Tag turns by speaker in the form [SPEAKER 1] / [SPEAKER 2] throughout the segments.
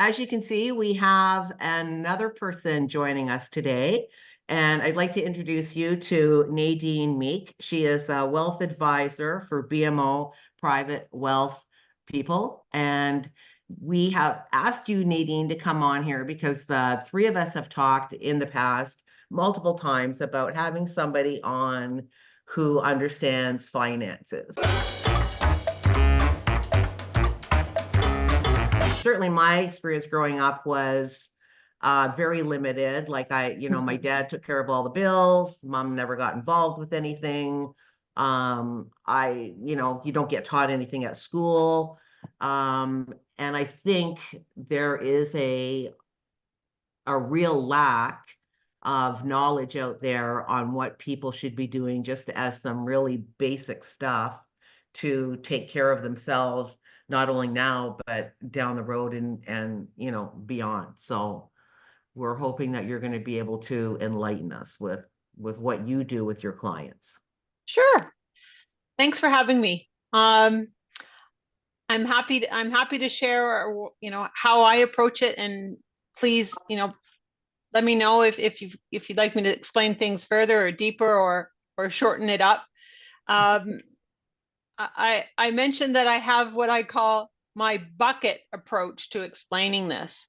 [SPEAKER 1] As you can see, we have another person joining us today, and I'd like to introduce you to Nadine Meek. She is a wealth advisor for BMO Private Wealth People, and we have asked you, Nadine, to come on here because the three of us have talked in the past multiple times about having somebody on who understands finances. Certainly my experience growing up was very limited. Like my dad took care of all the bills. Mom never got involved with anything. You don't get taught anything at school. And I think there is a real lack of knowledge out there on what people should be doing just as some really basic stuff to take care of themselves, not only now, but down the road and beyond. So we're hoping that you're going to be able to enlighten us with what you do with your clients.
[SPEAKER 2] Sure. Thanks for having me. I'm happy to share, how I approach it, and please, let me know if you'd like me to explain things further or deeper or shorten it up. I mentioned that I have what I call my bucket approach to explaining this.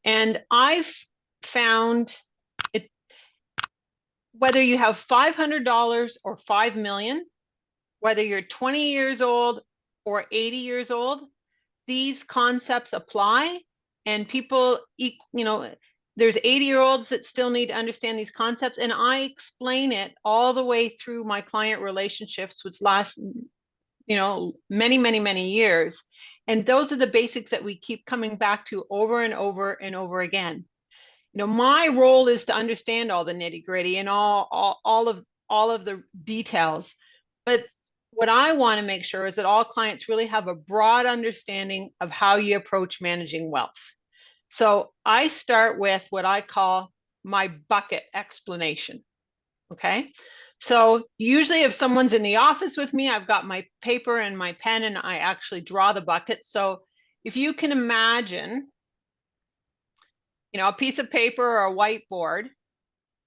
[SPEAKER 2] And I've found it, whether you have $500 or 5 million, whether you're 20 years old or 80 years old, these concepts apply. And people, there's 80-year-olds that still need to understand these concepts. And I explain it all the way through my client relationships, which last many, many, many years. And those are the basics that we keep coming back to over and over and over again. My role is to understand all the nitty-gritty and all of the details. But what I want to make sure is that all clients really have a broad understanding of how you approach managing wealth. So I start with what I call my bucket explanation. Okay. So usually if someone's in the office with me, I've got my paper and my pen and I actually draw the bucket. So if you can imagine, a piece of paper or a whiteboard,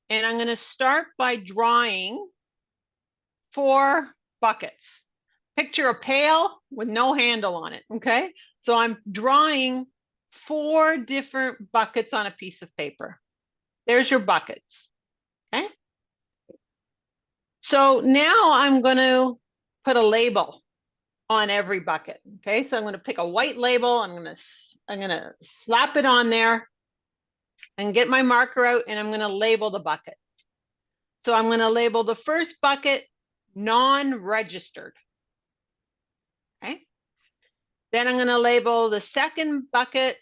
[SPEAKER 2] and I'm going to start by drawing 4 buckets. Picture a pail with no handle on it. Okay. So I'm drawing 4 different buckets on a piece of paper. There's your buckets. Okay. So now I'm going to put a label on every bucket. Okay, so I'm going to pick a white label. I'm going to slap it on there and get my marker out, and I'm going to label the buckets. So I'm going to label the first bucket non-registered. Okay. Then I'm going to label the second bucket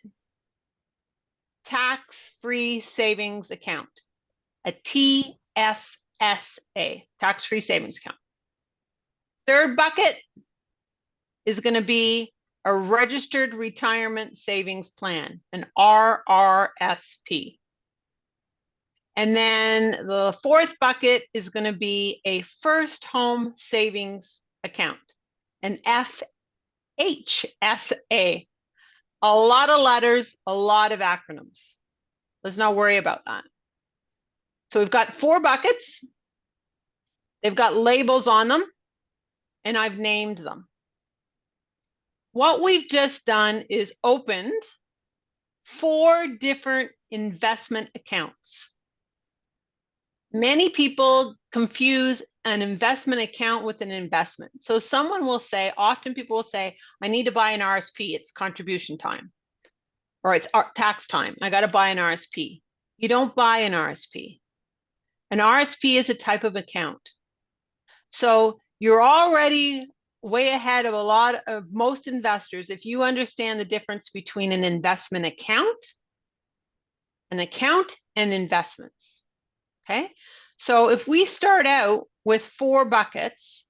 [SPEAKER 2] tax-free savings account, a TFSA, tax-free savings account. Third bucket is going to be a registered retirement savings plan, an RRSP. And then the fourth bucket is going to be a first home savings account, an FHSA. A lot of letters, a lot of acronyms. Let's not worry about that. So we've got 4 buckets. They've got labels on them, and I've named them. What we've just done is opened 4 different investment accounts. Many people confuse an investment account with an investment. So often people will say, I need to buy an RSP, it's contribution time, or it's tax time, I got to buy an RSP. You don't buy an RSP. An RSP is a type of account. So you're already way ahead of most investors if you understand the difference between an investment account, and investments. Okay, so if we start out with 4 buckets,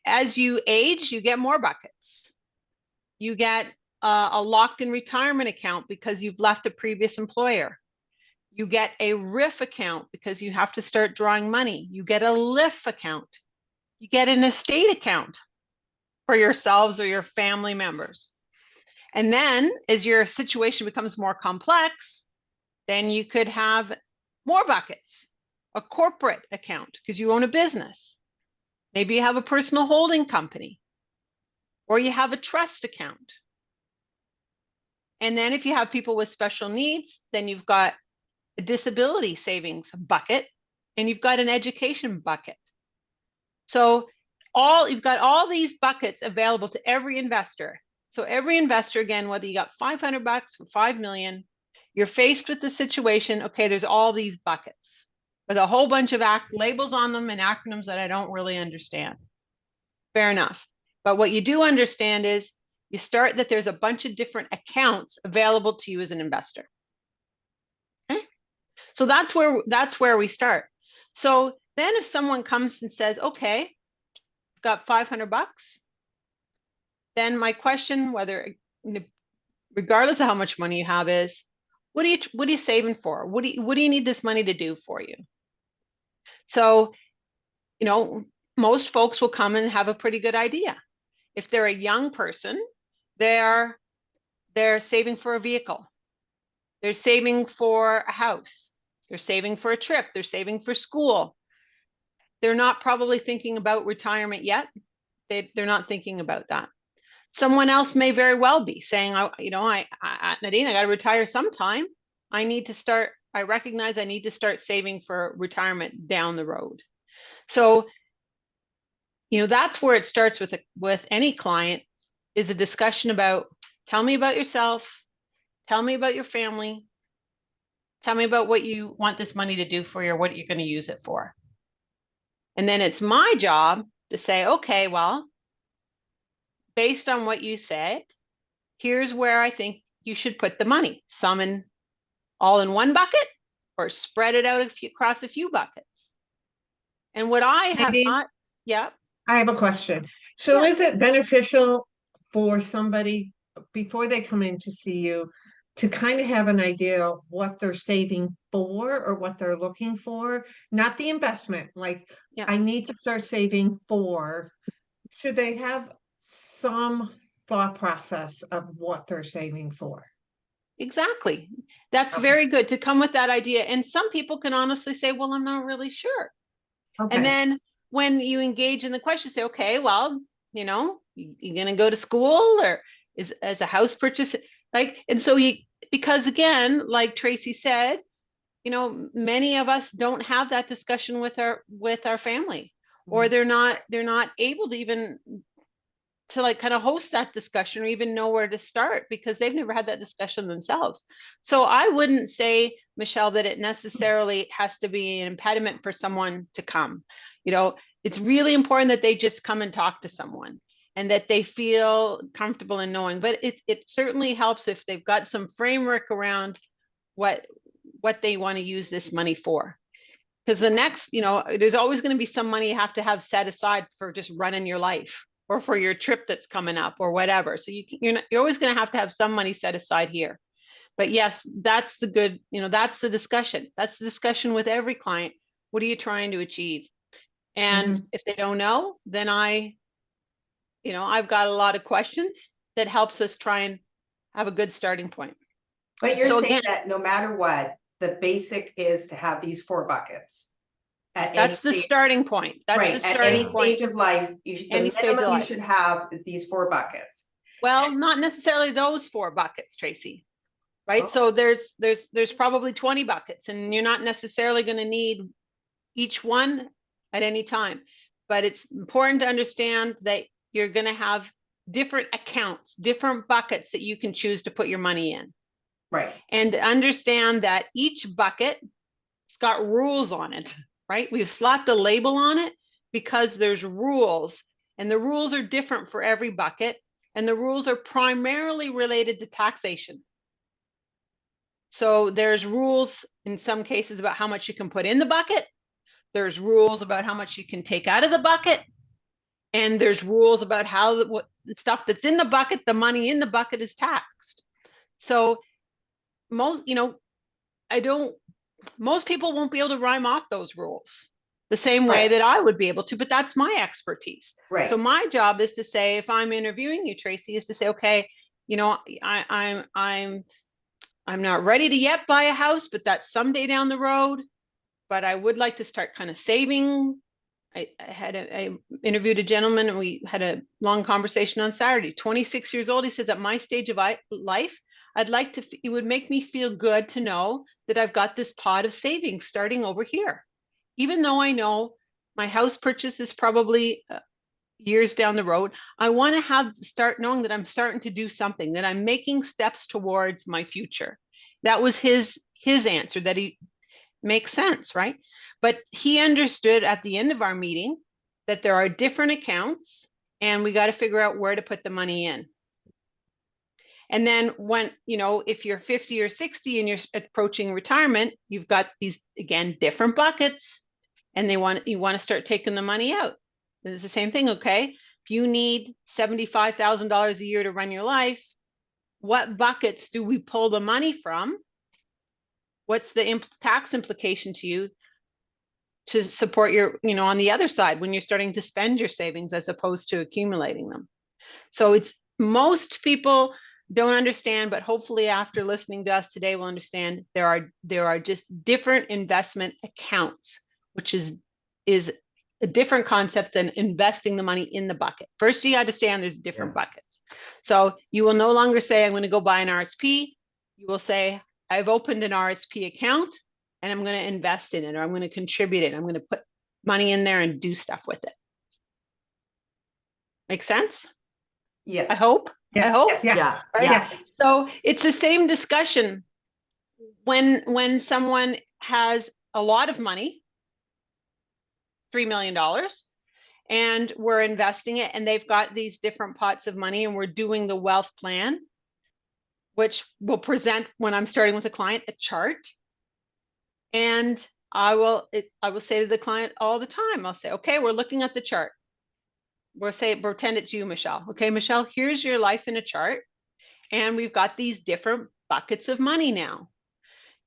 [SPEAKER 2] as you age, you get more buckets. You get a locked-in retirement account because you've left a previous employer. You get a RIF account because you have to start drawing money. You get a LIF account. You get an estate account for yourselves or your family members. And then as your situation becomes more complex, then you could have more buckets, a corporate account because you own a business. Maybe you have a personal holding company, or you have a trust account. And then if you have people with special needs, then you've got a disability savings bucket, and you've got an education bucket. So you've got all these buckets available to every investor. So every investor, again, whether you got 500 bucks or 5 million, you're faced with the situation, okay, there's all these buckets with a whole bunch of labels on them and acronyms that I don't really understand. Fair enough. But what you do understand is you start that there's a bunch of different accounts available to you as an investor. Okay? So that's where we start. So then if someone comes and says, okay, I've got 500 bucks, then my question, regardless of how much money you have, is what are you saving for? What do you need this money to do for you? So, most folks will come and have a pretty good idea. If they're a young person, they're saving for a vehicle. They're saving for a house. They're saving for a trip. They're saving for school. They're not probably thinking about retirement yet. They're not thinking about that. Someone else may very well be saying, Nadine, I got to retire sometime. I recognize I need to start saving for retirement down the road. So, that's where it starts with any client, is a discussion about, tell me about yourself, tell me about your family, tell me about what you want this money to do for you, or what you're going to use it for. And then it's my job to say, okay, well, based on what you said, here's where I think you should put the money. Some all in one bucket, or spread it out across a few buckets. And what I have, yeah.
[SPEAKER 3] I have a question. So is it beneficial for somebody before they come in to see you to kind of have an idea of what they're saving for or what they're looking for? Not the investment, like I need to start saving for. Should they have some thought process of what they're saving for?
[SPEAKER 2] Exactly. That's very good to come with that idea. And some people can honestly say, well, I'm not really sure. Okay. And then when you engage in the question, say, okay, well, you're going to go to school, or as a house purchase, and so because again, like Tracy said, many of us don't have that discussion with our family, or they're not able to even to kind of host that discussion or even know where to start because they've never had that discussion themselves. So I wouldn't say, Michelle, that it necessarily has to be an impediment for someone to come. It's really important that they just come and talk to someone and that they feel comfortable in knowing, but it certainly helps if they've got some framework around what they want to use this money for. Because the next, there's always going to be some money you have to have set aside for just running your life, or for your trip that's coming up, or whatever. So you're always going to have some money set aside here. But yes, that's the good, that's the discussion. That's the discussion with every client. What are you trying to achieve? And if they don't know, then I've got a lot of questions that helps us try and have a good starting point.
[SPEAKER 4] But you're saying that no matter what, the basic is to have these 4 buckets.
[SPEAKER 2] That's the starting point. That's the starting point.
[SPEAKER 4] Stage of life, the minimum you should have is these 4 buckets.
[SPEAKER 2] Well, not necessarily those 4 buckets, Tracy. Right? Oh. So there's probably 20 buckets, and you're not necessarily going to need each one at any time. But it's important to understand that you're going to have different accounts, different buckets that you can choose to put your money in.
[SPEAKER 4] Right.
[SPEAKER 2] And understand that each bucket's got rules on it. Right? We've slapped a label on it because there's rules, and the rules are different for every bucket, and the rules are primarily related to taxation. So there's rules in some cases about how much you can put in the bucket. There's rules about how much you can take out of the bucket. And there's rules about how what the stuff that's in the bucket, the money in the bucket, is taxed. So most people won't be able to rhyme off those rules the same way that I would be able to, but that's my expertise. Right. So my job is to say, if I'm interviewing you, Tracy, is to say, okay, you know, I'm not ready to yet buy a house, but that's someday down the road. But I would like to start kind of saving. I interviewed a gentleman and we had a long conversation on Saturday, 26 years old. He says, at my stage of life, I'd like to, it would make me feel good to know that I've got this pot of savings starting over here. Even though I know my house purchase is probably years down the road, I want to start knowing that I'm starting to do something, that I'm making steps towards my future. That was his answer, that he makes sense, right? But he understood at the end of our meeting that there are different accounts and we got to figure out where to put the money in. And then when, you know, if you're 50 or 60 and you're approaching retirement, you've got these, again, different buckets, and you want to start taking the money out. And it's the same thing, okay? If you need $75,000 a year to run your life, what buckets do we pull the money from? What's the tax implication to you to support your, you know, on the other side when you're starting to spend your savings as opposed to accumulating them? So it's, most people don't understand, but hopefully after listening to us today will understand there are just different investment accounts, which is a different concept than investing the money in the bucket. First, you understand there's different buckets. So you will no longer say, I'm going to go buy an RSP. You will say, I've opened an RSP account and I'm going to invest in it, or I'm going to contribute it. I'm going to put money in there and do stuff with it. Make sense?
[SPEAKER 4] Yes.
[SPEAKER 2] I hope.
[SPEAKER 3] Yes.
[SPEAKER 2] I hope.
[SPEAKER 3] Yes.
[SPEAKER 1] Yeah.
[SPEAKER 2] Right?
[SPEAKER 1] Yeah.
[SPEAKER 2] So it's the same discussion when someone has a lot of money, $3 million, and we're investing it, and they've got these different pots of money, and we're doing the wealth plan, which will present, when I'm starting with a client, a chart. And I will say to the client all the time, I'll say, okay, we're looking at the chart. We'll say, pretend it's you, Michelle. Okay, Michelle, here's your life in a chart. And we've got these different buckets of money now.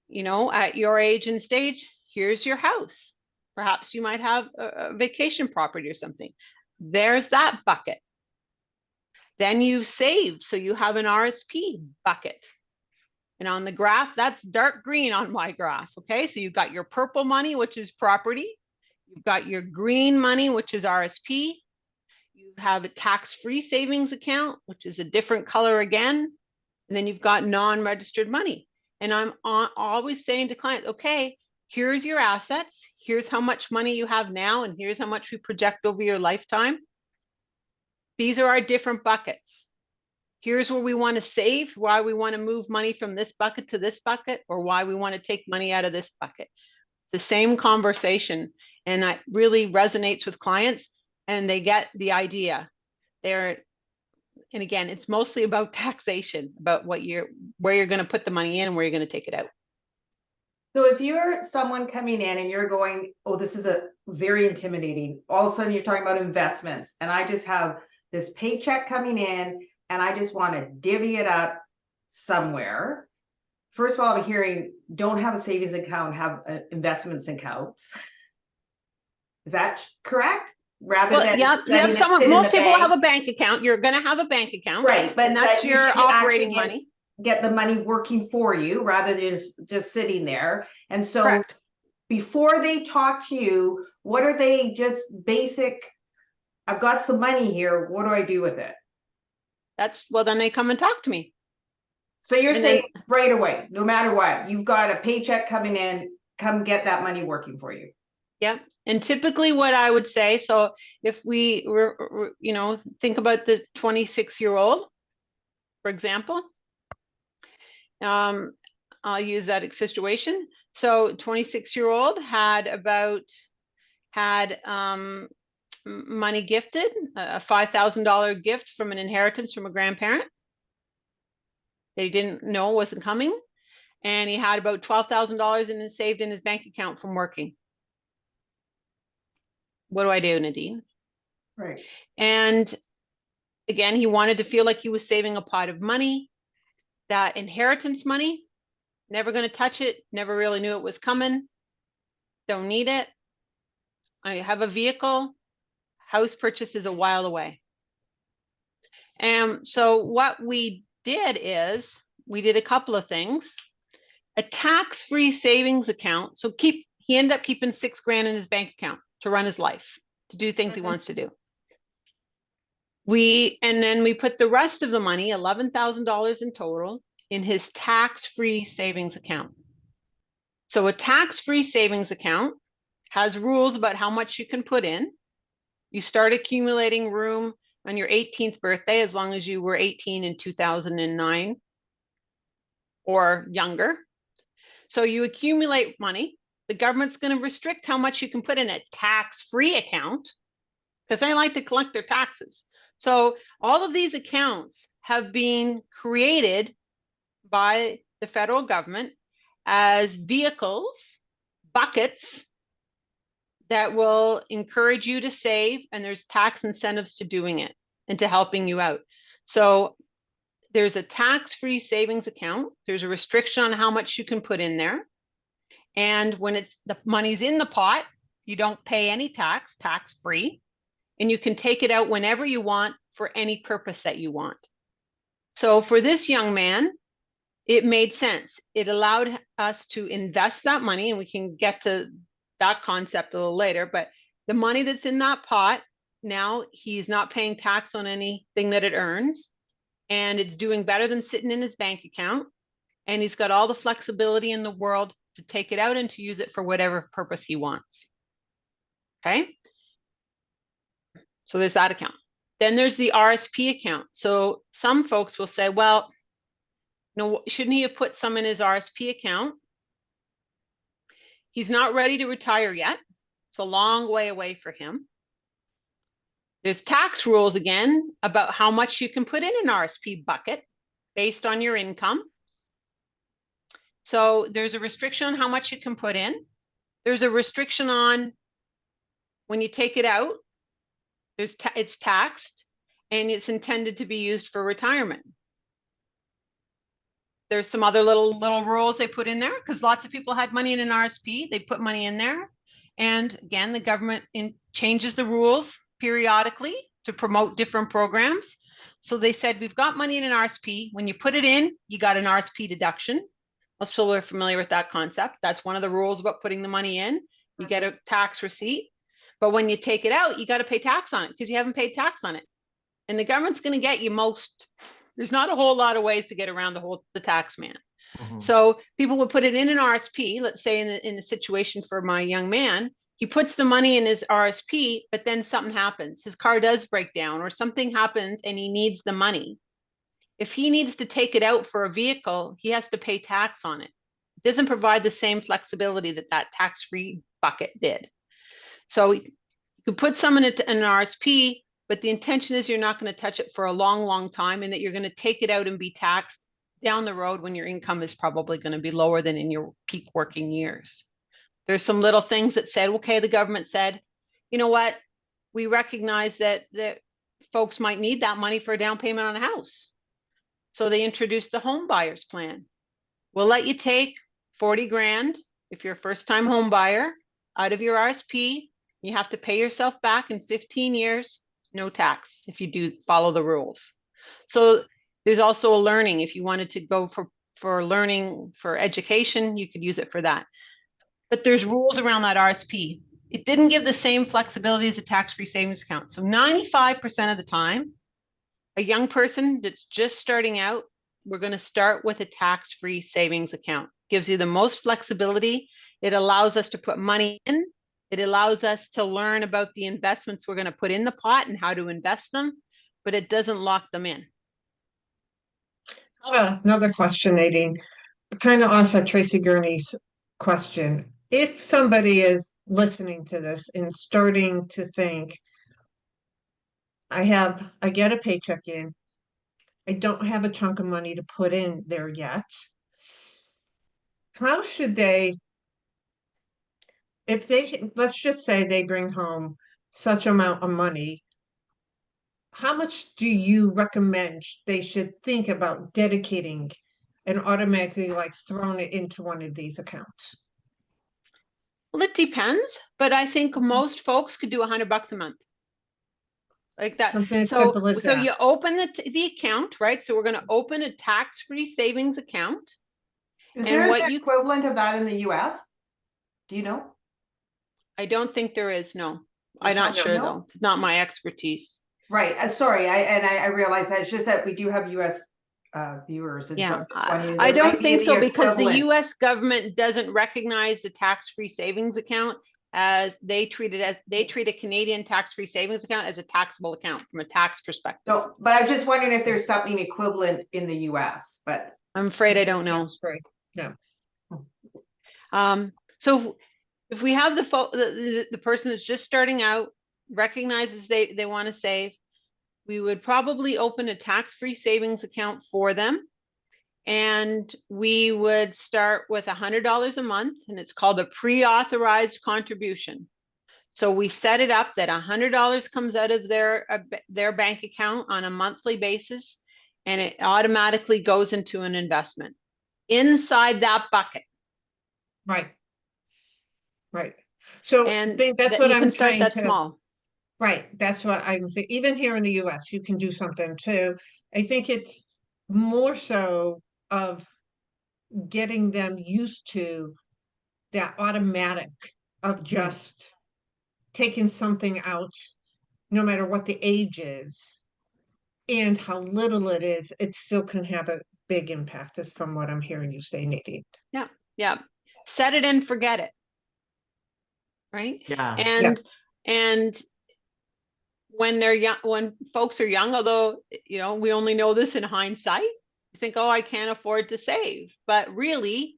[SPEAKER 2] You know, at your age and stage, here's your house. Perhaps you might have a vacation property or something. There's that bucket. Then you've saved, so you have an RSP bucket. And on the graph, that's dark green on my graph, okay? So you've got your purple money, which is property. You've got your green money, which is RSP. You have a tax-free savings account, which is a different color again. And then you've got non-registered money. And I'm always saying to clients, okay, here's your assets. Here's how much money you have now, and here's how much we project over your lifetime. These are our different buckets. Here's where we want to save, why we want to move money from this bucket to this bucket, or why we want to take money out of this bucket. It's the same conversation, and that really resonates with clients, and they get the idea. And again, it's mostly about taxation, about where you're going to put the money in and where you're going to take it out.
[SPEAKER 4] So if you're someone coming in and you're going, oh, this is a very intimidating, all of a sudden you're talking about investments, and I just have this paycheck coming in and I just want to divvy it up somewhere. First of all, I'm hearing don't have a savings account, have investments accounts. Is that correct? Rather than
[SPEAKER 2] most people have a bank account. You're going to have a bank account,
[SPEAKER 4] right? But
[SPEAKER 2] and that's your operating money.
[SPEAKER 4] Get the money working for you rather than just sitting there. And so, correct. Before they talk to you, what are they just basic? I've got some money here. What do I do with it?
[SPEAKER 2] Then they come and talk to me.
[SPEAKER 4] So you're saying right away, no matter what, you've got a paycheck coming in, come get that money working for you.
[SPEAKER 2] Yep. And typically what I would say, so if we were, think about the 26-year-old, for example, I'll use that situation. So 26-year-old had money gifted, a $5,000 gift from an inheritance from a grandparent. They didn't know wasn't coming. And he had about $12,000 saved in his bank account from working. What do I do, Nadine?
[SPEAKER 4] Right.
[SPEAKER 2] And again, he wanted to feel like he was saving a pot of money. That inheritance money, never going to touch it, never really knew it was coming. Don't need it. I have a vehicle. House purchase is a while away. And so what we did is we did a couple of things. A tax-free savings account. So he ended up keeping $6,000 in his bank account to run his life, to do things he wants to do. And then we put the rest of the money, $11,000 in total, in his tax-free savings account. So a tax-free savings account has rules about how much you can put in. You start accumulating room on your 18th birthday, as long as you were 18 in 2009 or younger. So you accumulate money. The government's going to restrict how much you can put in a tax-free account because they like to collect their taxes. So all of these accounts have been created by the federal government as vehicles, buckets that will encourage you to save, and there's tax incentives to doing it and to helping you out. So there's a tax-free savings account. There's a restriction on how much you can put in there. And when the money's in the pot, you don't pay any tax, tax-free, and you can take it out whenever you want for any purpose that you want. So for this young man, it made sense. It allowed us to invest that money, and we can get to that concept a little later, but the money that's in that pot, now he's not paying tax on anything that it earns, and it's doing better than sitting in his bank account, and he's got all the flexibility in the world to take it out and to use it for whatever purpose he wants. Okay? So there's that account. Then there's the RSP account. So some folks will say, well, no, shouldn't he have put some in his RSP account? He's not ready to retire yet. It's a long way away for him. There's tax rules again about how much you can put in an RSP bucket based on your income. So there's a restriction on how much you can put in. There's a restriction on when you take it out, it's taxed, and it's intended to be used for retirement. There's some other little rules they put in there because lots of people had money in an RSP. They put money in there. And again, the government changes the rules periodically to promote different programs. So they said, we've got money in an RSP. When you put it in, you got an RSP deduction. Most people are familiar with that concept. That's one of the rules about putting the money in. You get a tax receipt. But when you take it out, you got to pay tax on it because you haven't paid tax on it. And the government's going to get you there's not a whole lot of ways to get around the tax man.
[SPEAKER 1] Mhm.
[SPEAKER 2] So people would put it in an RSP, let's say in the situation for my young man, he puts the money in his RSP, but then something happens. His car does break down or something happens and he needs the money. If he needs to take it out for a vehicle, he has to pay tax on it. It doesn't provide the same flexibility that tax-free bucket did. So you could put some in an RSP, but the intention is you're not going to touch it for a long, long time, and that you're going to take it out and be taxed down the road when your income is probably going to be lower than in your peak working years. There's some little things that said, okay, the government said, you know what, we recognize that folks might need that money for a down payment on a house. So they introduced the home buyers plan. We'll let you take 40 grand if you're a first-time home buyer out of your RSP. You have to pay yourself back in 15 years, no tax if you do follow the rules. So there's also a learning. If you wanted to go for learning, for education, you could use it for that. But there's rules around that RSP. It didn't give the same flexibility as a tax-free savings account. So 95% of the time, a young person that's just starting out, we're going to start with a tax-free savings account. Gives you the most flexibility. It allows us to put money in. It allows us to learn about the investments we're going to put in the pot and how to invest them, but it doesn't lock them in.
[SPEAKER 3] Another question, Nadine, kind of off of Tracy Gurney's question. If somebody is listening to this and starting to think, I get a paycheck in, I don't have a chunk of money to put in there yet. How should they, let's just say they bring home such amount of money, how much do you recommend they should think about dedicating and automatically throwing it into one of these accounts?
[SPEAKER 2] Well, it depends, but I think most folks could do $100 a month. like that.
[SPEAKER 3] Something as
[SPEAKER 2] So,
[SPEAKER 3] simple as
[SPEAKER 2] so
[SPEAKER 3] that.
[SPEAKER 2] you open the account, right? So we're going to open a tax-free savings account.
[SPEAKER 4] Is
[SPEAKER 2] And
[SPEAKER 4] there
[SPEAKER 2] what
[SPEAKER 4] an
[SPEAKER 2] you-
[SPEAKER 4] equivalent of that in the US? Do you know?
[SPEAKER 2] I don't think there is, no. I'm
[SPEAKER 4] There's
[SPEAKER 2] not
[SPEAKER 4] not,
[SPEAKER 2] sure
[SPEAKER 4] no?
[SPEAKER 2] though. It's not my expertise.
[SPEAKER 4] Right, sorry, I realize that, it's just that we do have US viewers, and so
[SPEAKER 2] Yeah,
[SPEAKER 4] I'm just wondering,
[SPEAKER 2] I
[SPEAKER 4] there might
[SPEAKER 2] don't
[SPEAKER 4] be
[SPEAKER 2] think
[SPEAKER 4] the
[SPEAKER 2] so, because the
[SPEAKER 4] equivalent.
[SPEAKER 2] US government doesn't recognize the tax-free savings account as they treat a Canadian tax-free savings account as a taxable account from a tax perspective.
[SPEAKER 4] No, but I was just wondering if there's something equivalent in the US, but
[SPEAKER 2] I'm afraid I don't know.
[SPEAKER 3] That's right. No.
[SPEAKER 2] So if we have the person that's just starting out, recognizes they want to save, we would probably open a tax-free savings account for them. And we would start with $100 a month, and it's called a pre-authorized contribution. So we set it up that $100 comes out of their bank account on a monthly basis, and it automatically goes into an investment. Inside that bucket,
[SPEAKER 3] Right. Right. So
[SPEAKER 2] and
[SPEAKER 3] that's what
[SPEAKER 2] you
[SPEAKER 3] I'm
[SPEAKER 2] can start
[SPEAKER 3] trying
[SPEAKER 2] that
[SPEAKER 3] to,
[SPEAKER 2] small.
[SPEAKER 3] right. That's what I'm thinking. Even here in the US, you can do something too. I think it's more so of getting them used to that automatic of just taking something out, no matter what the age is and how little it is, it still can have a big impact, is from what I'm hearing you say, Nadine.
[SPEAKER 2] Yeah, yeah. Set it and forget it. Right?
[SPEAKER 1] Yeah.
[SPEAKER 2] And when they're young, when folks are young, although, you know, we only know this in hindsight, you think, oh, I can't afford to save. But really,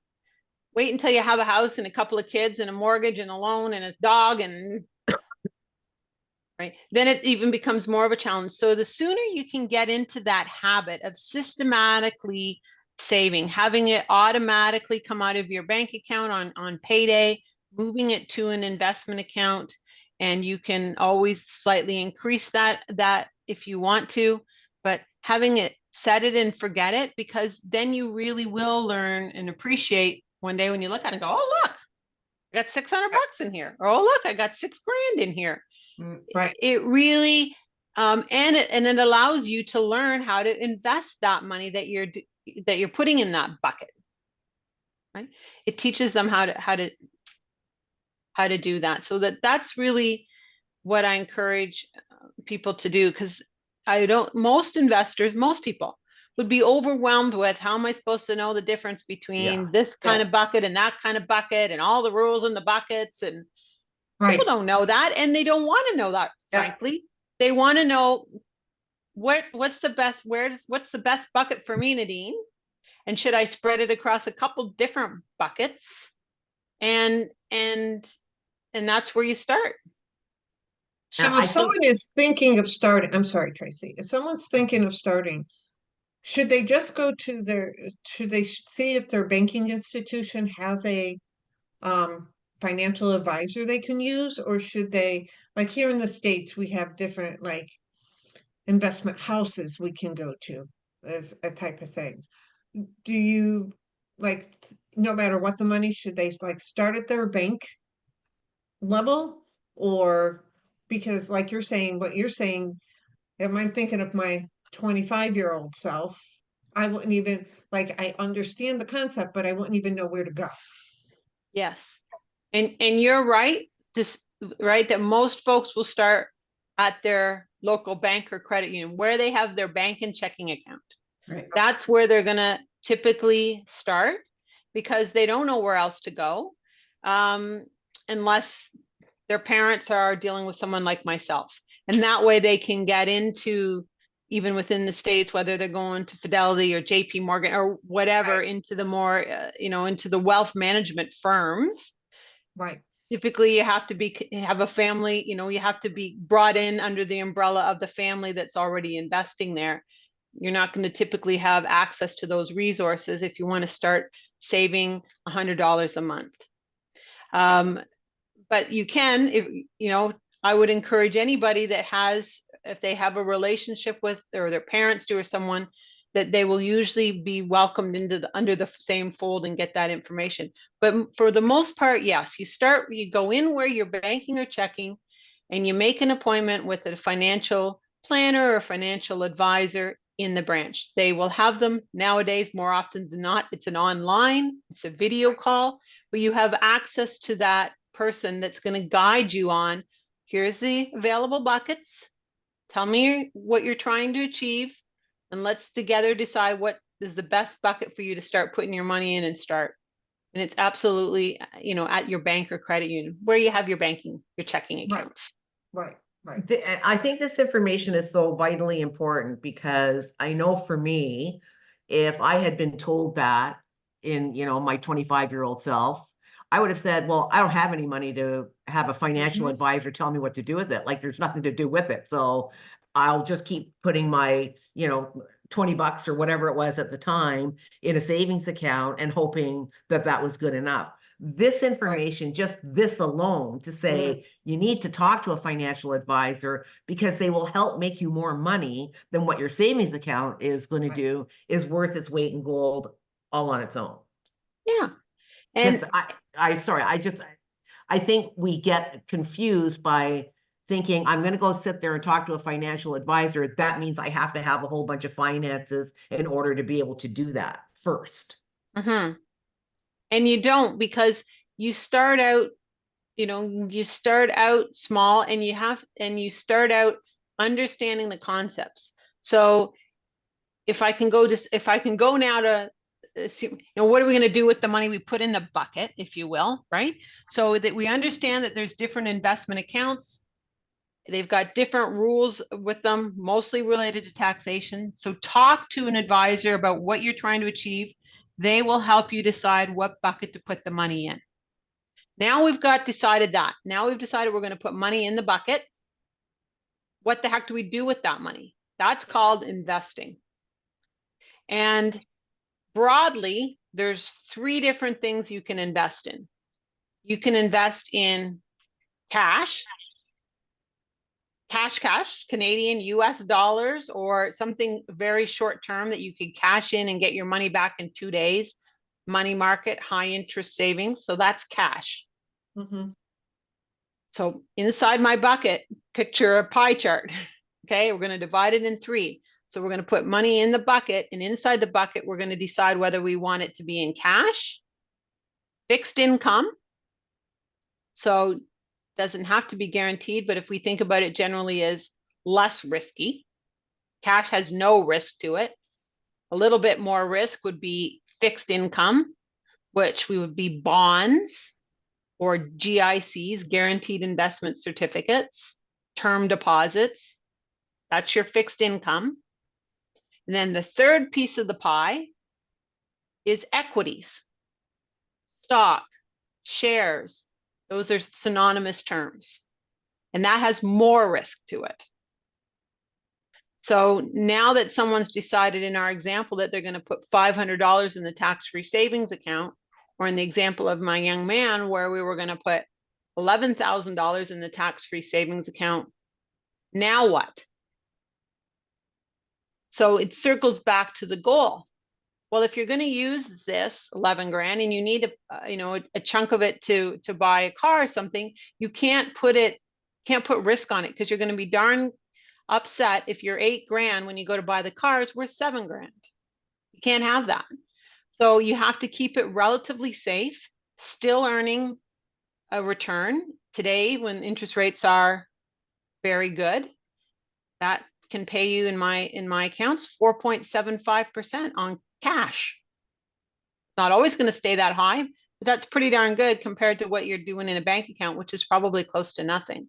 [SPEAKER 2] wait until you have a house and a couple of kids and a mortgage and a loan and a dog, and right, then it even becomes more of a challenge. So the sooner you can get into that habit of systematically saving, having it automatically come out of your bank account on payday, moving it to an investment account, and you can always slightly increase that if you want to, but having it, set it and forget it, because then you really will learn and appreciate one day when you look at it and go, oh, look, I got 600 bucks in here. Or, oh, look, I got $6 grand in here.
[SPEAKER 3] Right.
[SPEAKER 2] It really, and it allows you to learn how to invest that money that you're putting in that bucket, right? It teaches them how to do that. So that's really what I encourage people to do, because most investors, most people would be overwhelmed with, how am I supposed to know the difference between this kind of bucket and that kind of bucket and all the rules in the buckets? And
[SPEAKER 3] Right.
[SPEAKER 2] people don't know that, and they don't want to know that, frankly. They want to know what's the best bucket for me, Nadine? And should I spread it across a couple different buckets? And that's where you start.
[SPEAKER 3] So
[SPEAKER 1] I
[SPEAKER 3] if
[SPEAKER 1] think-
[SPEAKER 3] someone is thinking of starting, I'm sorry, Tracy, if someone's thinking of starting, should they just go to should they see if their banking institution has a financial advisor they can use, or should they, like here in the States, we have different like investment houses we can go to as a type of thing. Do you like, no matter what the money, should they like start at their bank level? Or because like you're saying, what you're saying, if I'm thinking of my 25-year-old self, I wouldn't even, like, I understand the concept, but I wouldn't even know where to go.
[SPEAKER 2] Yes. And you're right, right, that most folks will start at their local bank or credit union where they have their bank and checking account.
[SPEAKER 4] right.
[SPEAKER 2] That's where they're going to typically start, because they don't know where else to go, unless their parents are dealing with someone like myself. And that way they can get into, even within the States, whether they're going to Fidelity or JP Morgan or whatever,
[SPEAKER 3] Right.
[SPEAKER 2] into the more, into the wealth management firms.
[SPEAKER 3] Right.
[SPEAKER 2] Typically you have to have a family, you have to be brought in under the umbrella of the family that's already investing there. You're not going to typically have access to those resources if you want to start saving $100 a month. But you can, I would encourage anybody that if they have a relationship with, or their parents do, or someone, that they will usually be welcomed under the same fold and get that information. But for the most part, yes, you go in where you're banking or checking, and you make an appointment with a financial planner or financial advisor in the branch. They will have them nowadays more often than not. It's an online, it's a video call, but you have access to that person that's going to guide you on, here's the available buckets. Tell me what you're trying to achieve, and let's together decide what is the best bucket for you to start putting your money in and start. And it's absolutely, at your bank or credit union where you have your banking, your checking accounts.
[SPEAKER 3] Right.
[SPEAKER 1] I think this information is so vitally important because I know for me, if I had been told that in, my 25-year-old self, I would have said, well, I don't have any money to have a financial advisor tell me what to do with it. Like there's nothing to do with it. So I'll just keep putting my, $20 or whatever it was at the time in a savings account and hoping that that was good enough. This information, just this alone, to say you need to talk to a financial advisor because they will help make you more money than what your savings account is going to do, is worth its weight in gold all on its own.
[SPEAKER 2] Yeah. And
[SPEAKER 1] I think we get confused by thinking I'm going to go sit there and talk to a financial advisor. That means I have to have a whole bunch of finances in order to be able to do that first.
[SPEAKER 2] And you don't, because you start out, small, and you start out understanding the concepts. So if I can go now to, what are we going to do with the money we put in the bucket, if you will, right? So that we understand that there's different investment accounts. They've got different rules with them, mostly related to taxation. So talk to an advisor about what you're trying to achieve. They will help you decide what bucket to put the money in. Now we've decided that. Now we've decided we're going to put money in the bucket. What the heck do we do with that money? That's called investing. And broadly, there's 3 different things you can invest in. You can invest in cash, Canadian, US dollars, or something very short term that you could cash in and get your money back in 2 days. Money market, high interest savings. So that's cash. So inside my bucket, picture a pie chart. Okay, we're going to divide it in 3. So we're going to put money in the bucket, and inside the bucket, we're going to decide whether we want it to be in cash, fixed income. So doesn't have to be guaranteed, but if we think about it generally as less risky, cash has no risk to it. A little bit more risk would be fixed income, which would be bonds or GICs, guaranteed investment certificates, term deposits. That's your fixed income. And then the third piece of the pie is equities, stock, shares. Those are synonymous terms. And that has more risk to it. So now that someone's decided in our example that they're going to put $500 in the tax-free savings account, or in the example of my young man where we were going to put $11,000 in the tax-free savings account, now what? So it circles back to the goal. Well, if you're going to use this 11 grand and you need a chunk of it to buy a car or something, you can't put risk on it, because you're going to be darn upset if your 8 grand when you go to buy the car is worth 7 grand. You can't have that. So you have to keep it relatively safe, still earning a return. Today, when interest rates are very good, that can pay you in my accounts 4.75% on cash. Not always going to stay that high, but that's pretty darn good compared to what you're doing in a bank account, which is probably close to nothing.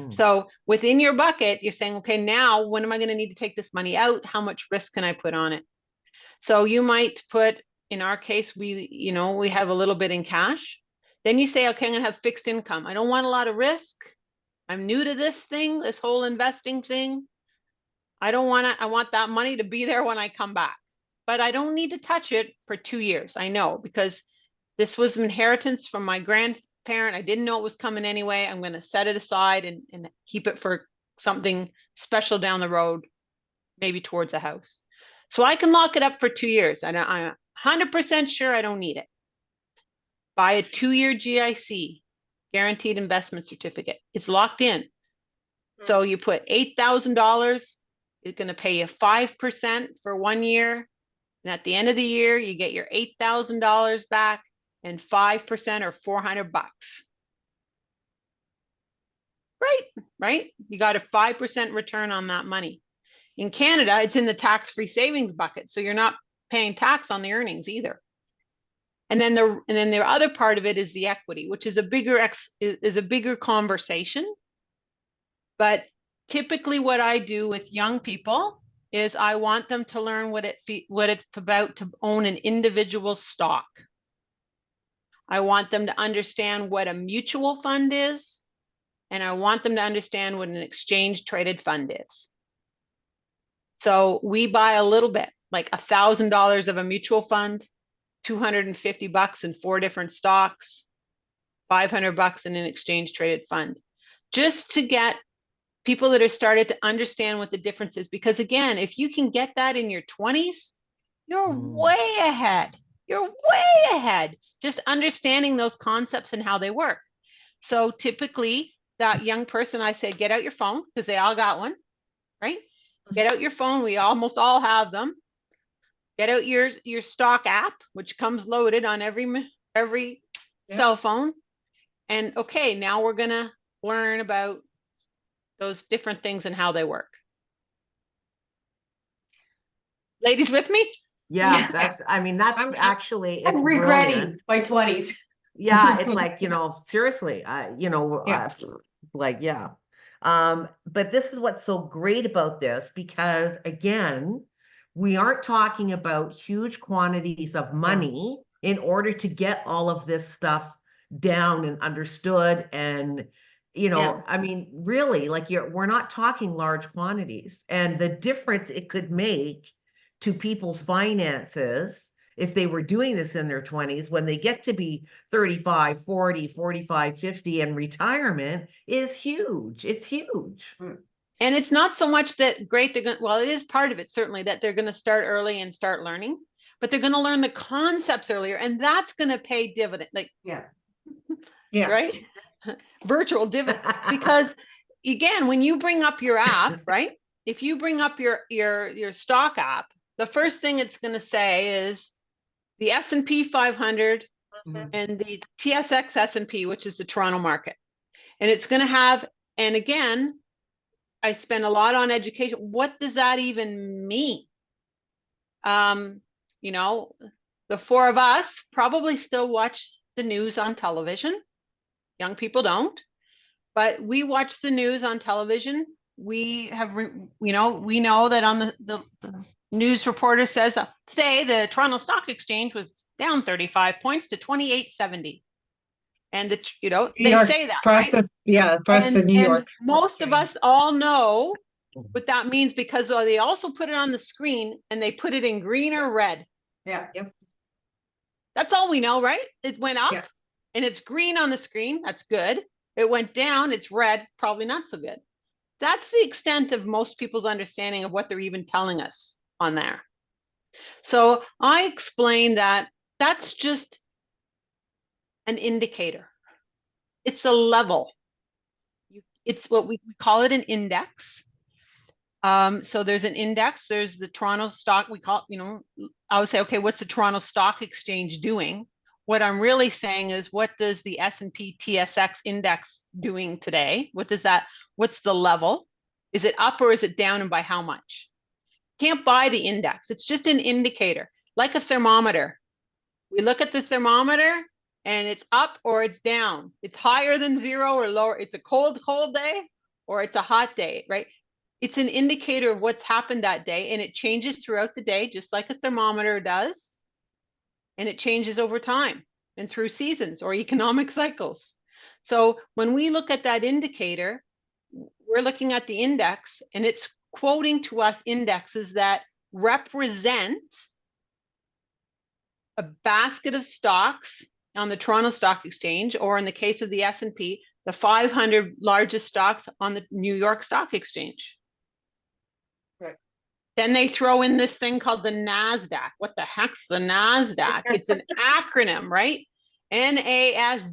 [SPEAKER 2] So within your bucket, you're saying, okay, now when am I going to need to take this money out? How much risk can I put on it? So you might put, in our case, we have a little bit in cash. Then you say, okay, I'm going to have fixed income. I don't want a lot of risk. I'm new to this thing, this whole investing thing. I want that money to be there when I come back, but I don't need to touch it for 2 years. I know, because this was inheritance from my grandparent. I didn't know it was coming anyway. I'm going to set it aside and keep it for something special down the road, maybe towards a house. So I can lock it up for 2 years. I'm 100% sure I don't need it. Buy a 2-year GIC, guaranteed investment certificate. It's locked in. So you put $8,000, it's going to pay you 5% for 1 year. And at the end of the year, you get your $8,000 back, and 5% or $400. Right? You got a 5% return on that money. In Canada, it's in the tax-free savings bucket, so you're not paying tax on the earnings either. And then the other part of it is the equity, which is a bigger conversation. But typically what I do with young people is I want them to learn what it's about to own an individual stock. I want them to understand what a mutual fund is, and I want them to understand what an exchange traded fund is. So we buy a little bit, like $1,000 of a mutual fund, $250 in 4 different stocks, $500 in an exchange traded fund, just to get people that are started to understand what the difference is. Because again, if you can get that in your 20s, you're way ahead. You're way ahead. Just understanding those concepts and how they work. So typically that young person, I say, get out your phone, because they all got one, right? Get out your phone. We almost all have them. Get out your stock app, which comes loaded on every cell phone. And okay, now we're going to learn about those different things and how they work. Ladies with me?
[SPEAKER 1] Yeah, that's actually, it's
[SPEAKER 4] I'm regretting
[SPEAKER 1] brilliant.
[SPEAKER 4] my 20s.
[SPEAKER 1] Yeah, it's like, seriously, but this is what's so great about this, because again, we aren't talking about huge quantities of money in order to get all of this stuff down and understood. And, really, like we're not talking large quantities, and the difference it could make to people's finances if they were doing this in their 20s, when they get to be 35, 40, 45, 50 in retirement, is huge. It's huge.
[SPEAKER 2] And it's not so much that it is part of it, certainly, that they're going to start early and start learning, but they're going to learn the concepts earlier, and that's going to pay dividend. Right? Virtual dividends. Because again, when you bring up your app, right? If you bring up your stock app, the first thing it's going to say is the S&P 500 and the TSX S&P, which is the Toronto market. And it's going to have, and again, I spend a lot on education. What does that even mean? The 4 of us probably still watch the news on television. Young people don't, but we watch the news on television. We have, we know that on the news reporter says today the Toronto Stock Exchange was down 35 points to 2870. And they say that,
[SPEAKER 3] press,
[SPEAKER 2] right?
[SPEAKER 3] Press in New York.
[SPEAKER 2] Most of us all know what that means, because they also put it on the screen, and they put it in green or red.
[SPEAKER 3] Yeah. Yep.
[SPEAKER 2] That's all we know, right? It went up and it's green on the screen. That's good. It went down. It's red. Probably not so good. That's the extent of most people's understanding of what they're even telling us on there. So I explained that that's just an indicator. It's a level. It's what we call it, an index. So there's an index. There's the Toronto stock. We call, I would say, okay, what's the Toronto Stock Exchange doing? What I'm really saying is, what does the S&P TSX index doing today? What's the level? Is it up or is it down, and by how much? Can't buy the index. It's just an indicator, like a thermometer. We look at the thermometer and it's up or it's down. It's higher than 0 or lower. It's a cold day or it's a hot day, right? It's an indicator of what's happened that day, and it changes throughout the day, just like a thermometer does. And it changes over time and through seasons or economic cycles. So when we look at that indicator, we're looking at the index, and it's quoting to us indexes that represent a basket of stocks on the Toronto Stock Exchange, or in the case of the S&P, the 500 largest stocks on the New York Stock Exchange. Then they throw in this thing called the NASDAQ. What the heck's the NASDAQ? It's an acronym, right? NASQAD.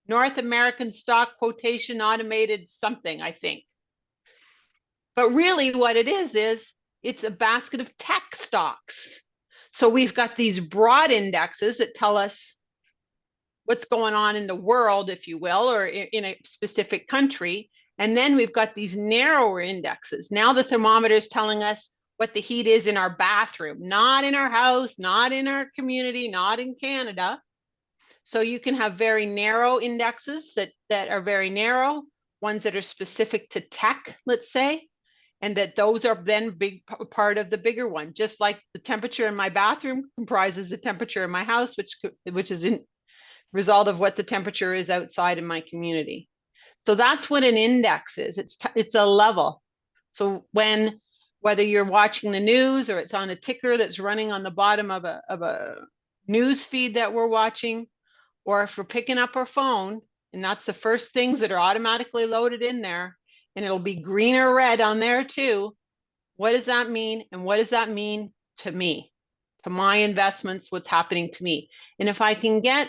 [SPEAKER 2] North American Stock Quotation Automated something, I think. But really what it is it's a basket of tech stocks. So we've got these broad indexes that tell us what's going on in the world, if you will, or in a specific country. And then we've got these narrower indexes. Now the thermometer is telling us what the heat is in our bathroom, not in our house, not in our community, not in Canada. So you can have very narrow indexes that are very narrow, ones that are specific to tech, let's say, and that those are then big part of the bigger one. Just like the temperature in my bathroom comprises the temperature in my house, which is in result of what the temperature is outside in my community. So that's what an index is. It's a level. So whether you're watching the news or it's on a ticker that's running on the bottom of a news feed that we're watching, or if we're picking up our phone, and that's the first things that are automatically loaded in there, and it'll be green or red on there too. What does that mean? And what does that mean to me, to my investments, what's happening to me? And if I can get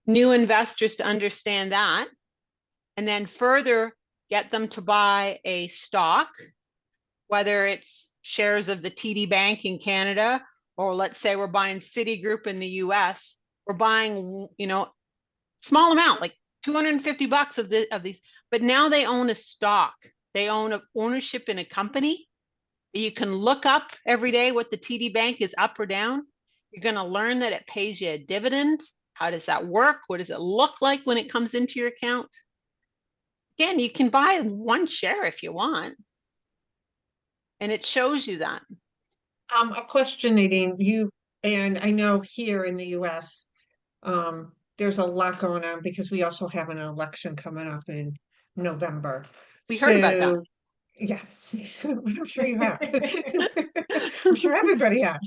[SPEAKER 2] new investors to understand that, and then further get them to buy a stock, whether it's shares of the TD Bank in Canada, or let's say we're buying Citigroup in the US, we're buying, small amount, like $250 of these, but now they own a stock. They own ownership in a company. You can look up every day what the TD Bank is up or down. You're going to learn that it pays you a dividend. How does that work? What does it look like when it comes into your account? Again, you can buy one share if you want. And it shows you that.
[SPEAKER 3] A question, Nadine, and I know here in the US, there's a lot going on because we also have an election coming up in November.
[SPEAKER 2] We heard about that.
[SPEAKER 3] Yeah, I'm sure you have. I'm sure everybody has.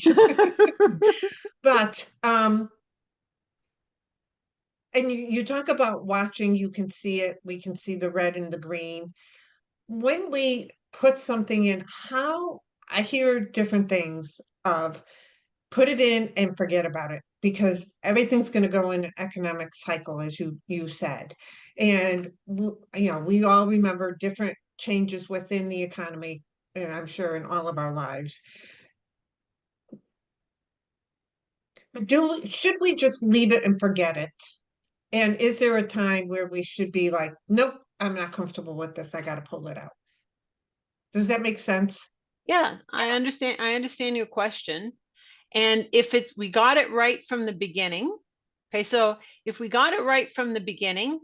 [SPEAKER 3] But and you talk about watching, you can see it, we can see the red and the green. When we put something in, how I hear different things of put it in and forget about it because everything's going to go in an economic cycle, as you said. And we all remember different changes within the economy, and I'm sure in all of our lives. But should we just leave it and forget it? And is there a time where we should be like, nope, I'm not comfortable with this, I got to pull it out? Does that make sense?
[SPEAKER 2] Yeah, I understand your question. And if we got it right from the beginning, okay, so if we got it right from the beginning,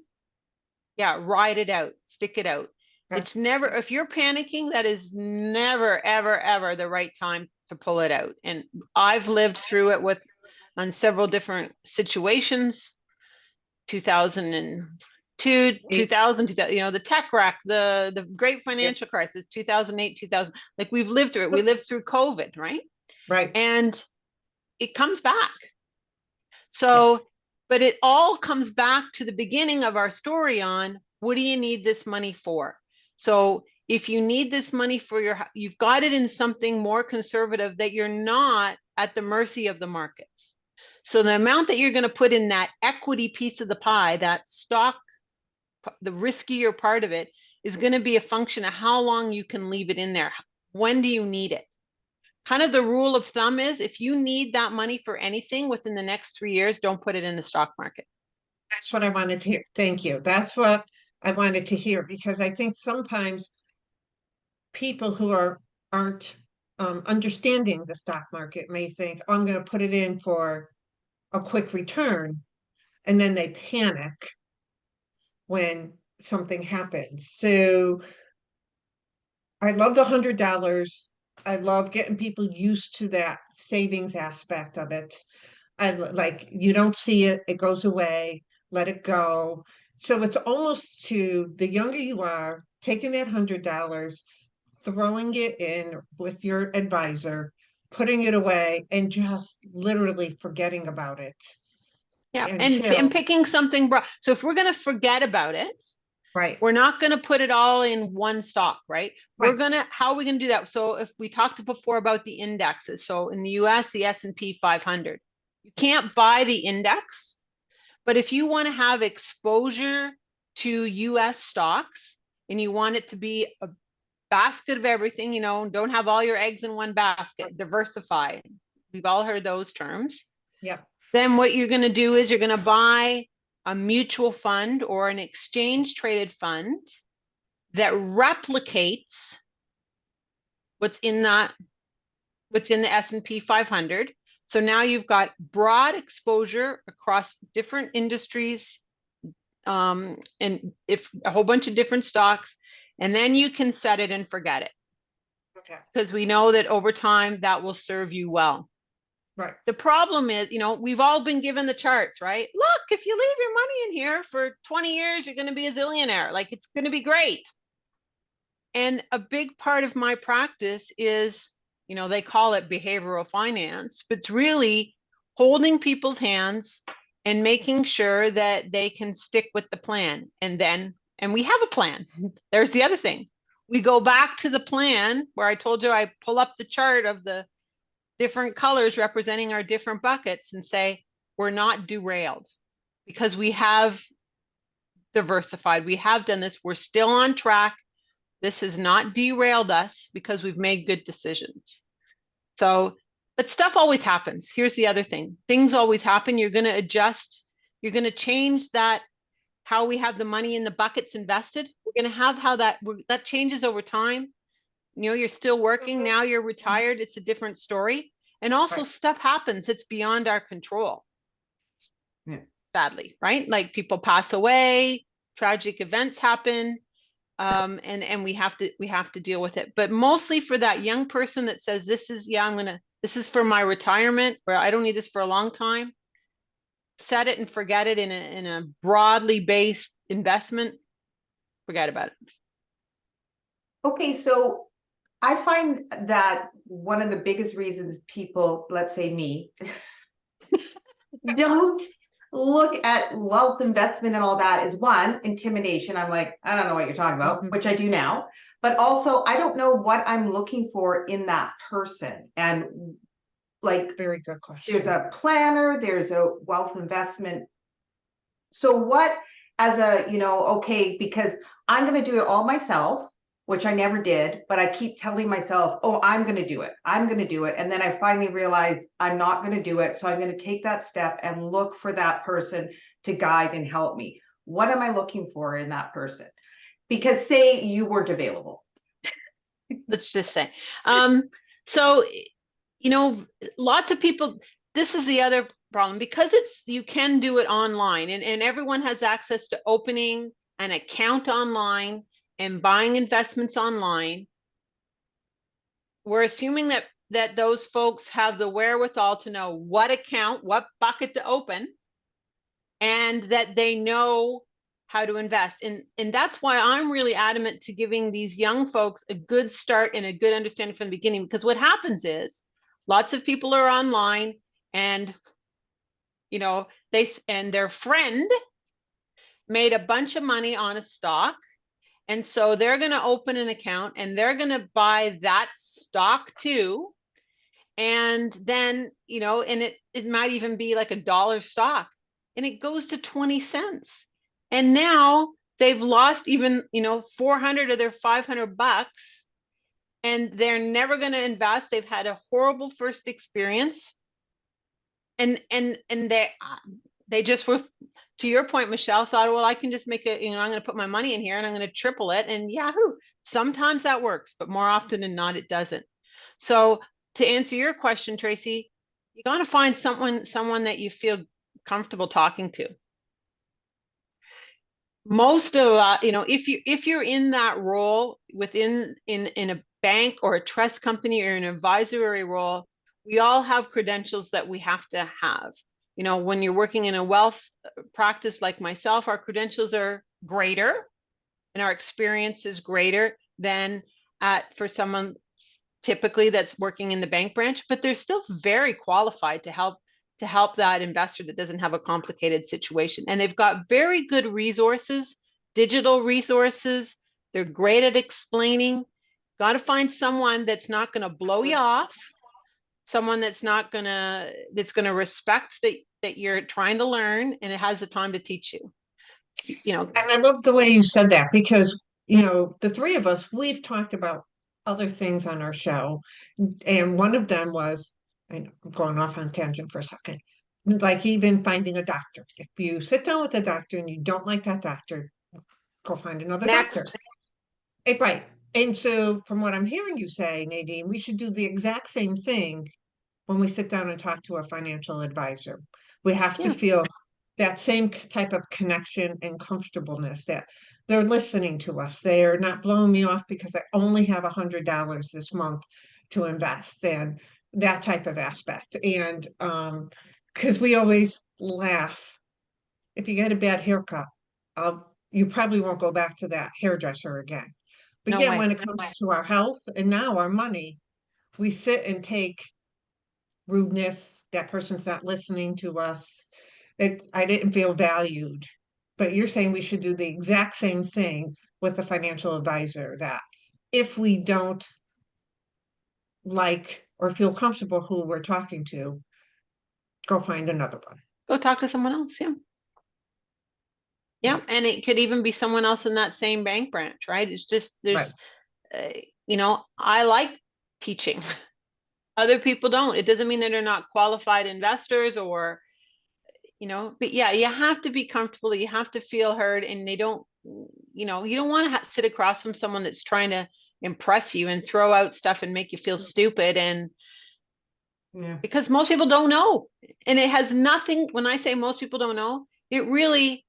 [SPEAKER 2] yeah, ride it out, stick it out. It's never, if you're panicking, that is never, ever, ever the right time to pull it out. And I've lived through it on several different situations, 2002, 2000, the tech wreck, the great financial crisis, 2008, 2000, like we've lived through it. We lived through COVID, right?
[SPEAKER 3] Right.
[SPEAKER 2] And it comes back. So, but it all comes back to the beginning of our story on what do you need this money for? So if you need this money for you've got it in something more conservative that you're not at the mercy of the markets. So the amount that you're going to put in that equity piece of the pie, that stock, the riskier part of it, is going to be a function of how long you can leave it in there. When do you need it? Kind of the rule of thumb is if you need that money for anything within the next 3 years, don't put it in the stock market.
[SPEAKER 3] That's what I wanted to hear. Thank you. That's what I wanted to hear because I think sometimes people who aren't understanding the stock market may think, oh, I'm going to put it in for a quick return, and then they panic when something happens. So I love the $100. I love getting people used to that savings aspect of it. I like you don't see it, it goes away, let it go. So it's almost to the younger you are, taking that $100, throwing it in with your advisor, putting it away, and just literally forgetting about it.
[SPEAKER 2] Yeah, and picking something broad. So if we're going to forget about it,
[SPEAKER 3] right,
[SPEAKER 2] we're not going to put it all in one stock, right? How are we going to do that? So if we talked before about the indexes, so in the US, the S&P 500, you can't buy the index, But if you want to have exposure to US stocks and you want it to be a basket of everything, you know, don't have all your eggs in one basket, diversify. We've all heard those terms.
[SPEAKER 3] Yeah.
[SPEAKER 2] Then what you're going to do is you're going to buy a mutual fund or an exchange traded fund that replicates what's in the S&P 500. So now you've got broad exposure across different industries, and if a whole bunch of different stocks, and then you can set it and forget it.
[SPEAKER 3] Okay.
[SPEAKER 2] Because we know that over time that will serve you well.
[SPEAKER 3] Right.
[SPEAKER 2] The problem is, you know, we've all been given the charts, right? Look, if you leave your money in here for 20 years, you're going to be a zillionaire. Like, it's going to be great. And a big part of my practice is, you know, they call it behavioral finance, but it's really holding people's hands and making sure that they can stick with the plan. And we have a plan. There's the other thing. We go back to the plan where I told you I pull up the chart of the different colors representing our different buckets and say, we're not derailed because we have diversified. We have done this. We're still on track. This has not derailed us because we've made good decisions. So, but stuff always happens. Here's the other thing. Things always happen. You're going to adjust. You're going to change that, how we have the money in the buckets invested. We're going to have how that changes over time. You know, you're still working. Now you're retired. It's a different story. And also stuff happens. It's beyond our control.
[SPEAKER 4] Yeah.
[SPEAKER 2] Sadly, right? Like people pass away, tragic events happen. And we have to deal with it. But mostly for that young person that says, this is for my retirement, or I don't need this for a long time. Set it and forget it in a broadly based investment. Forget about it.
[SPEAKER 4] Okay, so I find that one of the biggest reasons people, let's say me, don't look at wealth investment and all that is, one, intimidation. I'm like, I don't know what you're talking about, which I do now. But also, I don't know what I'm looking for in that person. And like,
[SPEAKER 3] Very good question.
[SPEAKER 4] there's a planner, there's a wealth investment. So what, as a, you know, okay, because I'm going to do it all myself, which I never did, but I keep telling myself, oh, I'm going to do it. I'm going to do it. And then I finally realized I'm not going to do it. So I'm going to take that step and look for that person to guide and help me. What am I looking for in that person? Because say you weren't available.
[SPEAKER 2] Let's just say. So, you know, lots of people, this is the other problem, because you can do it online and everyone has access to opening an account online and buying investments online. We're assuming that those folks have the wherewithal to know what account, what bucket to open, and that they know how to invest. And that's why I'm really adamant to giving these young folks a good start and a good understanding from the beginning, because what happens is lots of people are online and, you know, their friend made a bunch of money on a stock. And so they're going to open an account and they're going to buy that stock too. And then, you know, and it might even be like $1 stock and it goes to 20 cents. And now they've lost even, you know, 400 of their 500 bucks and they're never going to invest. They've had a horrible first experience. And they just were, to your point, Michelle, thought, well, I can just make I'm going to put my money in here and I'm going to triple it and yahoo. Sometimes that works, but more often than not, it doesn't. So to answer your question, Tracy, you got to find someone that you feel comfortable talking to. Most of, you know, if you're in that role within in a bank or a trust company or an advisory role, we all have credentials that we have to have. You know, when you're working in a wealth practice like myself, our credentials are greater and our experience is greater than for someone typically that's working in the bank branch, but they're still very qualified to help that investor that doesn't have a complicated situation. And they've got very good resources, digital resources. They're great at explaining. Got to find someone that's not going to blow you off. Someone that's going to respect that that you're trying to learn and it has the time to teach you. You know,
[SPEAKER 3] And I love the way you said that because, the three of us, we've talked about other things on our show. And one of them was, I'm going off on tangent for a second, like even finding a doctor. If you sit down with a doctor and you don't like that doctor, go find another doctor.
[SPEAKER 2] next.
[SPEAKER 3] Right. And so from what I'm hearing you say, Nadine, we should do the exact same thing when we sit down and talk to a financial advisor. We have to
[SPEAKER 2] Yeah.
[SPEAKER 3] feel that same type of connection and comfortableness that they're listening to us. They are not blowing me off because I only have $100 this month to invest, and that type of aspect. And because we always laugh, if you get a bad haircut, you probably won't go back to that hairdresser again. But
[SPEAKER 2] No
[SPEAKER 3] again,
[SPEAKER 2] way.
[SPEAKER 3] when it comes to our health and now our money, we sit and take rudeness, that person's not listening to us, that I didn't feel valued. But you're saying we should do the exact same thing with a financial advisor, that if we don't like or feel comfortable who we're talking to, go find another one.
[SPEAKER 2] Go talk to someone else. Yeah. Yeah. And it could even be someone else in that same bank branch, right? It's just, there's, I like teaching. Other people don't. It doesn't mean that they're not qualified investors or, but yeah, you have to be comfortable. You have to feel heard, and they don't, you don't want to sit across from someone that's trying to impress you and throw out stuff and make you feel stupid. And
[SPEAKER 4] Yeah.
[SPEAKER 2] because most people don't know, and it has nothing, when I say most people don't know, it really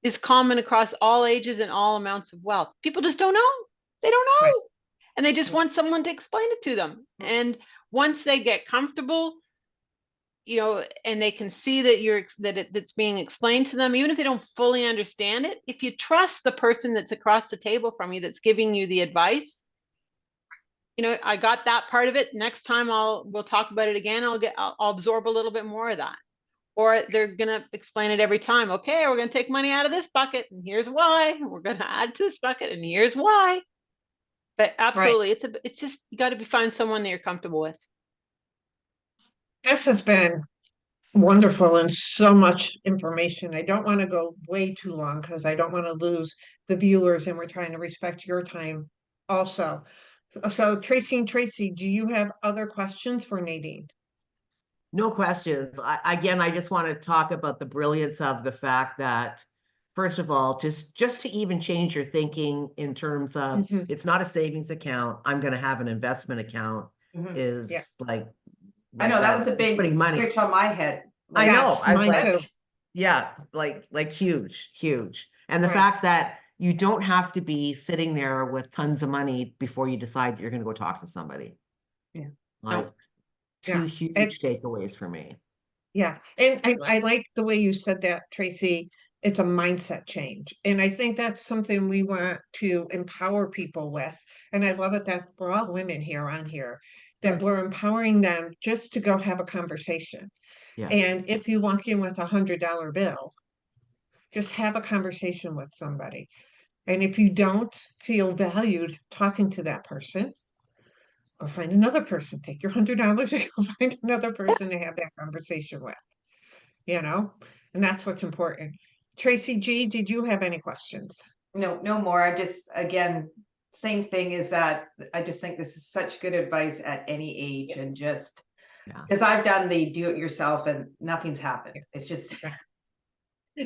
[SPEAKER 2] is common across all ages and all amounts of wealth. People just don't know. They don't know.
[SPEAKER 3] Right.
[SPEAKER 2] And they just
[SPEAKER 3] Yeah.
[SPEAKER 2] want someone to explain it to them.
[SPEAKER 4] Mm.
[SPEAKER 2] And once they get comfortable, and they can see that that's being explained to them, even if they don't fully understand it, if you trust the person that's across the table from you that's giving you the advice, I got that part of it. Next time we'll talk about it again. I'll absorb a little bit more of that. Or they're gonna explain it every time. Okay, we're gonna take money out of this bucket, and here's why. We're gonna add to this bucket, and here's why. But absolutely, it's just, you got to find someone that you're comfortable with.
[SPEAKER 3] This has been wonderful and so much information. I don't want to go way too long because I don't want to lose the viewers, and we're trying to respect your time also. So Tracy, do you have other questions for Nadine?
[SPEAKER 1] No questions. I just want to talk about the brilliance of the fact that, first of all, just to even change your thinking in terms of
[SPEAKER 3] Mhm.
[SPEAKER 1] it's not a savings account, I'm going to have an investment account
[SPEAKER 4] Mhm.
[SPEAKER 1] is
[SPEAKER 3] Yeah.
[SPEAKER 1] like
[SPEAKER 4] I know that was a
[SPEAKER 1] it's
[SPEAKER 4] big
[SPEAKER 1] putting money.
[SPEAKER 4] switch on my head.
[SPEAKER 1] I know.
[SPEAKER 3] Yes,
[SPEAKER 1] I was
[SPEAKER 3] mine
[SPEAKER 1] like,
[SPEAKER 3] too.
[SPEAKER 1] yeah, like huge, huge. And the
[SPEAKER 3] Right.
[SPEAKER 1] fact that you don't have to be sitting there with tons of money before you decide that you're going to go talk to somebody.
[SPEAKER 4] Yeah.
[SPEAKER 1] Like
[SPEAKER 3] Yeah.
[SPEAKER 1] two huge
[SPEAKER 3] And-
[SPEAKER 1] takeaways for me.
[SPEAKER 3] Yeah, and I like the way you said that, Tracy. It's a mindset change. And I think that's something we want to empower people with. And I love it that we're all women here on here, that we're empowering them just to go have a conversation.
[SPEAKER 1] Yeah.
[SPEAKER 3] And if you walk in with $100 bill, just have a conversation with somebody. And if you don't feel valued talking to that person, go find another person. Take your $100 and go find another person to have that conversation with. And that's what's important. Tracy G, did you have any questions?
[SPEAKER 4] No, no more. I just, again, same thing is that I just think this is such good advice at any age, and just
[SPEAKER 1] Yeah.
[SPEAKER 4] because I've done the do it yourself and nothing's happened. It's just
[SPEAKER 3] Yeah.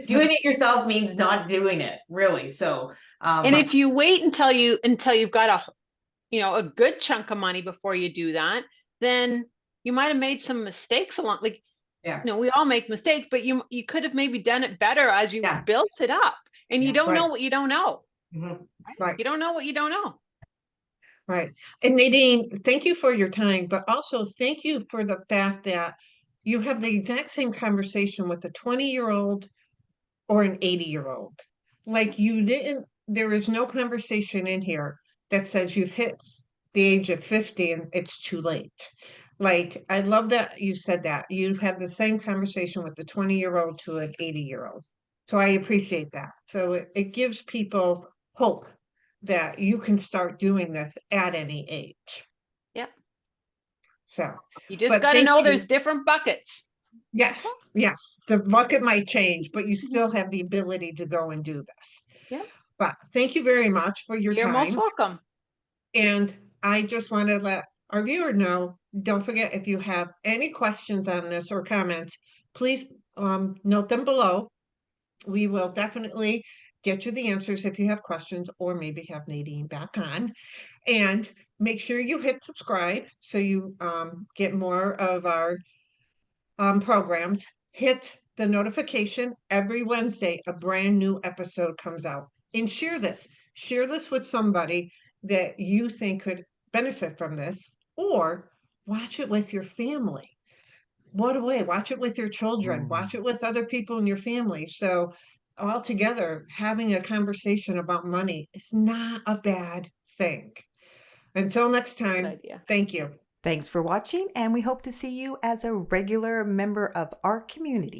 [SPEAKER 4] doing it yourself means not doing it, really. So
[SPEAKER 2] And if you wait until you've got a good chunk of money before you do that, then you might have made some mistakes along. Like,
[SPEAKER 4] yeah.
[SPEAKER 2] we all make mistakes, but you could have maybe done it better as you
[SPEAKER 4] Yeah.
[SPEAKER 2] built it up. And you
[SPEAKER 4] Yeah.
[SPEAKER 2] don't know
[SPEAKER 3] Right.
[SPEAKER 2] what you don't know.
[SPEAKER 4] Mhm.
[SPEAKER 3] Right.
[SPEAKER 2] You don't know what you don't know.
[SPEAKER 3] Right. And Nadine, thank you for your time, but also thank you for the fact that you have the exact same conversation with a 20-year-old or an 80-year-old. Like there is no conversation in here that says you've hit the age of 50 and it's too late. Like, I love that you said that. You have the same conversation with the 20-year-old to an 80-year-old. So I appreciate that. So it gives people hope that you can start doing this at any age.
[SPEAKER 2] Yep.
[SPEAKER 3] So,
[SPEAKER 2] You just
[SPEAKER 3] but
[SPEAKER 2] got to
[SPEAKER 3] thank
[SPEAKER 2] know
[SPEAKER 3] you.
[SPEAKER 2] there's different buckets.
[SPEAKER 3] Yes, yes. The bucket might change, but you still have the ability to go and do this.
[SPEAKER 2] Yep.
[SPEAKER 3] But thank you very much for your
[SPEAKER 2] You're most
[SPEAKER 3] time.
[SPEAKER 2] welcome.
[SPEAKER 3] And I just want to let our viewer know, don't forget, if you have any questions on this or comments, please note them below. We will definitely get you the answers if you have questions, or maybe have Nadine back on. And make sure you hit subscribe so you get more of our programs. Hit the notification every Wednesday, a brand new episode comes out. And share this. Share this with somebody that you think could benefit from this, or watch it with your family. What a way, watch it with your children, watch it with other people in your family. So all together, having a conversation about money is not a bad thing. Until next
[SPEAKER 2] Good
[SPEAKER 3] time,
[SPEAKER 2] idea.
[SPEAKER 3] thank you.
[SPEAKER 5] Thanks for watching, and we hope to see you as a regular member of our community.